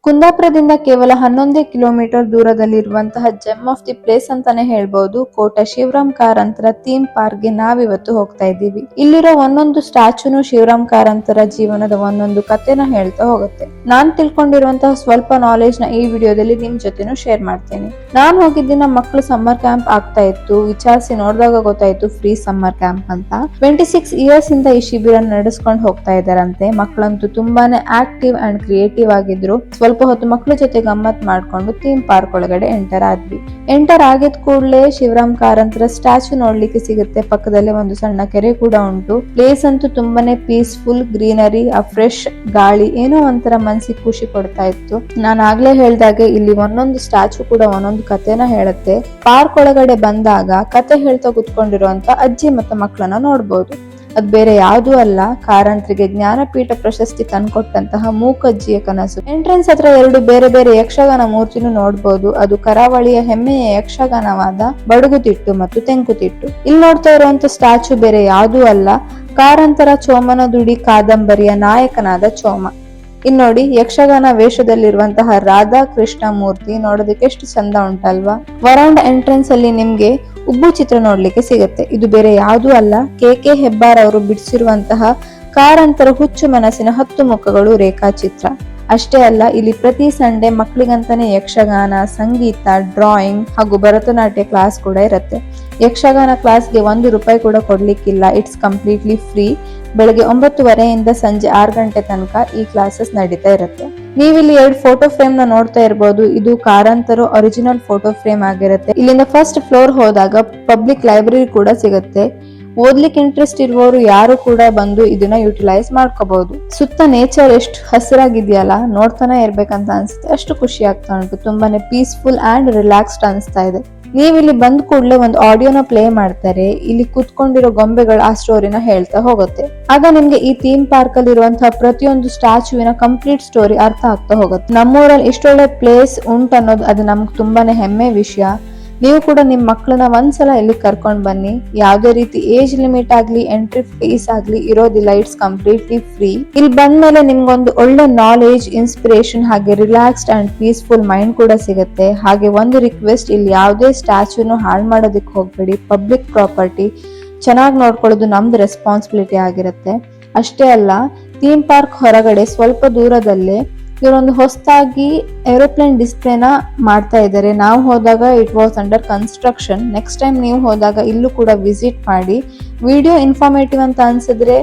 ಕುಂದಾಪುರದಿಂದ ಕೇವಲ 11 ಕಿಲೋಮೀಟರ್ ದೂರದಲ್ಲಿರುವಂತಹ gem of the place ಅಂತಾನೆ ಹೇಳ್ಬಹುದು ಕೋಟ ಶಿವರಾಮ್ ಕಾರಂತರ ಥೀಮ್ ಪಾರ್ಕ್ ಗೆ ನಾವಿವತ್ತು ಹೋಗ್ತಾ ಇದ್ದೀವಿ. ಇಲ್ಲಿರೋ ಒಂದೊಂದು ಸ್ಟ್ಯಾಚುನು ಶಿವರಾಮ್ ಕಾರಂತರ ಜೀವನದ ಒಂದೊಂದು ಕಥೆನ ಹೇಳ್ತಾ ಹೋಗುತ್ತೆ. ನಾನ್ ತಿಳ್ಕೊಂಡಿರುವಂತಹ ಸ್ವಲ್ಪ ನಾಲೆಜ್ ನ ಈ ವಿಡಿಯೋದಲ್ಲಿ ನಿಮ್ ಜೊತೆನೂ ಶೇರ್ ಮಾಡ್ತೇನೆ. ನಾನ್ ಹೋಗಿದ್ದಿನ ಮಕ್ಕಳು ಸಮ್ಮರ್ ಕ್ಯಾಂಪ್ ಆಗ್ತಾ ಇತ್ತು. ವಿಚಾರಿಸಿ ನೋಡಿದಾಗ ಗೊತ್ತಾಯ್ತು ಫ್ರೀ ಸಮ್ಮರ್ ಕ್ಯಾಂಪ್ ಅಂತ. 26 ಇಯರ್ಸ್ ಇಂದ ಈ ಶಿಬಿರ ನಡೆಸ್ಕೊಂಡು ಹೋಗ್ತಾ ಇದಾರಂತೆ. ಮಕ್ಕಳಂತೂ ತುಂಬಾನೇ ಆಕ್ಟಿವ್ ಅಂಡ್ ಕ್ರಿಯೇಟಿವ್ ಆಗಿದ್ರು. ಸ್ವಲ್ಪ ಹೊತ್ತು ಮಕ್ಕಳ ಜೊತೆ ಗಮ್ಮತ್ ಮಾಡ್ಕೊಂಡು ಥೀಮ್ ಪಾರ್ಕ್ ಒಳಗಡೆ ಎಂಟರ್ ಆದ್ವಿ. ಎಂಟರ್ ಆಗಿದ ಕೂಡಲೇ ಶಿವರಾಮ್ ಕಾರಂತರ ಸ್ಟ್ಯಾಚು ನೋಡ್ಲಿಕ್ಕೆ ಸಿಗುತ್ತೆ. ಪಕ್ಕದಲ್ಲೇ ಒಂದು ಸಣ್ಣ ಕೆರೆ ಕೂಡ ಉಂಟು. ಪ್ಲೇಸ್ ಅಂತೂ ತುಂಬಾನೇ ಪೀಸ್ಫುಲ್, ಗ್ರೀನರಿ, ಆ ಫ್ರೆಶ್ ಗಾಳಿ ಏನೋ ಒಂಥರ ಮನ್ಸಿಗೆ ಖುಷಿ ಕೊಡ್ತಾ ಇತ್ತು. ನಾನು ಆಗ್ಲೇ ಹೇಳ್ದಾಗೆ ಇಲ್ಲಿ ಒಂದೊಂದು ಸ್ಟ್ಯಾಚು ಕೂಡ ಒಂದೊಂದು ಕಥೆನ ಹೇಳುತ್ತೆ. ಪಾರ್ಕ್ ಒಳಗಡೆ ಬಂದಾಗ ಕತೆ ಹೇಳ್ತಾ ಕುತ್ಕೊಂಡಿರುವಂತ ಅಜ್ಜಿ ಮತ್ತೆ ಮಕ್ಕಳನ್ನ ನೋಡ್ಬೋದು. ಅದ್ ಬೇರೆ ಯಾವ್ದೂ ಅಲ್ಲ, ಕಾರಂತರಿಗೆ ಜ್ಞಾನಪೀಠ ಪ್ರಶಸ್ತಿ ತಂದ್ಕೊಟ್ಟಂತಹ ಮೂಕಜ್ಜಿಯ ಕನಸು. ಎಂಟ್ರೆನ್ಸ್ ಹತ್ರ 2 ಬೇರೆ ಬೇರೆ ಯಕ್ಷಗಾನ ಮೂರ್ತಿನೂ ನೋಡ್ಬೋದು. ಅದು ಕರಾವಳಿಯ ಹೆಮ್ಮೆಯ ಯಕ್ಷಗಾನವಾದ ಬಡಗುತಿಟ್ಟು ಮತ್ತು ತೆಂಕುತಿಟ್ಟು. ಇಲ್ಲಿ ನೋಡ್ತಾ ಇರುವಂತ ಸ್ಟ್ಯಾಚು ಬೇರೆ ಯಾವ್ದೂ ಅಲ್ಲ, ಕಾರಂತರ ಚೋಮನ ದುಡಿ ಕಾದಂಬರಿಯ ನಾಯಕನಾದ ಚೋಮ. ಇನ್ ನೋಡಿ, ಯಕ್ಷಗಾನ ವೇಷದಲ್ಲಿರುವಂತಹ ರಾಧಾ ಕೃಷ್ಣ ಮೂರ್ತಿ ನೋಡೋದಕ್ಕೆ ಎಷ್ಟು ಚಂದ ಉಂಟಲ್ವಾ. ವರಾಂಡ ಎಂಟ್ರೆನ್ಸ್ ಅಲ್ಲಿ ನಿಮ್ಗೆ ಉಬ್ಬು ಚಿತ್ರ ನೋಡ್ಲಿಕ್ಕೆ ಸಿಗುತ್ತೆ. ಇದು ಬೇರೆ ಯಾವ್ದೂ ಅಲ್ಲ, ಕೆ ಹೆಬ್ಬಾರ್ ಅವರು ಬಿಡಿಸಿರುವಂತಹ ಕಾರಂತರ ಹುಚ್ಚು ಮನಸ್ಸಿನ 10 ಮುಖಗಳು ರೇಖಾಚಿತ್ರ. ಅಷ್ಟೇ ಅಲ್ಲ, ಇಲ್ಲಿ ಪ್ರತಿ ಸಂಡೇ ಮಕ್ಕಳಿಗಂತಾನೆ ಯಕ್ಷಗಾನ, ಸಂಗೀತ, ಡ್ರಾಯಿಂಗ್ ಹಾಗೂ ಭರತನಾಟ್ಯ ಕ್ಲಾಸ್ ಕೂಡ ಇರುತ್ತೆ. ಯಕ್ಷಗಾನ ಕ್ಲಾಸ್ಗೆ 1 ರೂಪಾಯಿ ಕೂಡ ಕೊಡ್ಲಿಕ್ಕಿಲ್ಲ. It's completely free. ಬೆಳಗ್ಗೆ 9:30 ಸಂಜೆ 6 ಗಂಟೆ ತನಕ ಈ ಕ್ಲಾಸಸ್ ನಡೀತಾ ಇರುತ್ತೆ. ನೀವಿಲ್ಲಿ 2 ಫೋಟೋ ಫ್ರೇಮ್ ನ ನೋಡ್ತಾ ಇರಬಹುದು. ಇದು ಕಾರಂತರು ಒರಿಜಿನಲ್ ಫೋಟೋ ಫ್ರೇಮ್ ಆಗಿರುತ್ತೆ. ಇಲ್ಲಿಂದ ಫಸ್ಟ್ ಫ್ಲೋರ್ ಹೋದಾಗ ಪಬ್ಲಿಕ್ ಲೈಬ್ರರಿ ಕೂಡ ಸಿಗುತ್ತೆ. ಓದ್ಲಿಕ್ಕೆ ಇಂಟ್ರೆಸ್ಟ್ ಇರುವವರು ಯಾರು ಕೂಡ ಬಂದು ಇದನ್ನ ಯುಟಿಲೈಸ್ ಮಾಡ್ಕೋಬಹುದು. ಸುತ್ತ ನೇಚರ್ ಎಷ್ಟು ಹಸಿರಾಗಿದೆಯಲ್ಲ, ನೋಡ್ತಾನೆ ಇರ್ಬೇಕಂತ ಅನ್ಸುತ್ತೆ. ಅಷ್ಟು ಖುಷಿ ಆಗ್ತಾ ಉಂಟು. ತುಂಬಾನೇ ಪೀಸ್ಫುಲ್ ಅಂಡ್ ರಿಲ್ಯಾಕ್ಸ್ಡ್ ಅನಿಸ್ತಾ ಇದೆ. ನೀವಿಲ್ಲಿ ಬಂದ ಕೂಡಲೇ ಒಂದು ಆಡಿಯೋನ ಪ್ಲೇ ಮಾಡ್ತಾರೆ. ಇಲ್ಲಿ ಕುತ್ಕೊಂಡಿರೋ ಗೊಂಬೆಗಳು ಆ ಸ್ಟೋರಿನ ಹೇಳ್ತಾ ಹೋಗುತ್ತೆ. ಆಗ ನಿಮ್ಗೆ ಈ ಥೀಮ್ ಪಾರ್ಕ್ ಅಲ್ಲಿ ಇರುವಂತಹ ಪ್ರತಿಯೊಂದು ಸ್ಟ್ಯಾಚುವಿನ ಕಂಪ್ಲೀಟ್ ಸ್ಟೋರಿ ಅರ್ಥ ಆಗ್ತಾ ಹೋಗುತ್ತೆ. ನಮ್ಮೂರಲ್ಲಿ ಇಷ್ಟೊಳ್ಳೆ ಪ್ಲೇಸ್ ಉಂಟನ್ನೋದು ಅದು ನಮ್ಗೆ ತುಂಬಾನೇ ಹೆಮ್ಮೆ ವಿಷಯ. ನೀವು ಕೂಡ ನಿಮ್ ಮಕ್ಕಳನ್ನ ಒಂದ್ಸಲ ಇಲ್ಲಿ ಕರ್ಕೊಂಡ್ ಬನ್ನಿ. ಯಾವ್ದೇ ರೀತಿ ಏಜ್ ಲಿಮಿಟ್ ಆಗ್ಲಿ, ಎಂಟ್ರಿ ಫೀಸ್ ಆಗ್ಲಿ ಇರೋದಿಲ್ಲ. It's completely free. ಇಲ್ಲಿ ಬಂದ್ಮೇಲೆ ನಿಮ್ಗೊಂದು ಒಳ್ಳೆ ನಾಲೆಜ್, ಇನ್ಸ್ಪಿರೇಷನ್ ಹಾಗೆ ರಿಲ್ಯಾಕ್ಸ್ಡ್ ಅಂಡ್ ಪೀಸ್ಫುಲ್ ಮೈಂಡ್ ಕೂಡ ಸಿಗುತ್ತೆ. ಹಾಗೆ ಒಂದು ರಿಕ್ವೆಸ್ಟ್, ಇಲ್ಲಿ ಯಾವುದೇ ಸ್ಟ್ಯಾಚ್ಯೂನು ಹಾಳು ಮಾಡೋದಕ್ಕೆ ಹೋಗ್ಬೇಡಿ. ಪಬ್ಲಿಕ್ ಪ್ರಾಪರ್ಟಿ, ಚೆನ್ನಾಗಿ ನೋಡ್ಕೊಳ್ಳೋದು ನಮ್ದು ರೆಸ್ಪಾನ್ಸಿಬಿಲಿಟಿ ಆಗಿರುತ್ತೆ. ಅಷ್ಟೇ ಅಲ್ಲ, ಥೀಮ್ ಪಾರ್ಕ್ ಹೊರಗಡೆ ಸ್ವಲ್ಪ ದೂರದಲ್ಲೇ ಇವರೊಂದು ಹೊಸದಾಗಿ ಏರೋಪ್ಲೇನ್ ಡಿಸ್ಪ್ಲೇನ ಮಾಡ್ತಾ ಇದ್ದಾರೆ. ನಾವು ಹೋದಾಗ it was under construction. Next time ನೀವು ಹೋದಾಗ ಇಲ್ಲೂ ಕೂಡ ವಿಸಿಟ್ ಮಾಡಿ. ವಿಡಿಯೋ ಇನ್ಫಾರ್ಮೇಟಿವ್ ಅಂತ ಅನ್ಸಿದ್ರೆ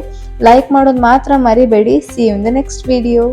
ಲೈಕ್ ಮಾಡೋದು ಮಾತ್ರ ಮರಿಬೇಡಿ. See you in the next video.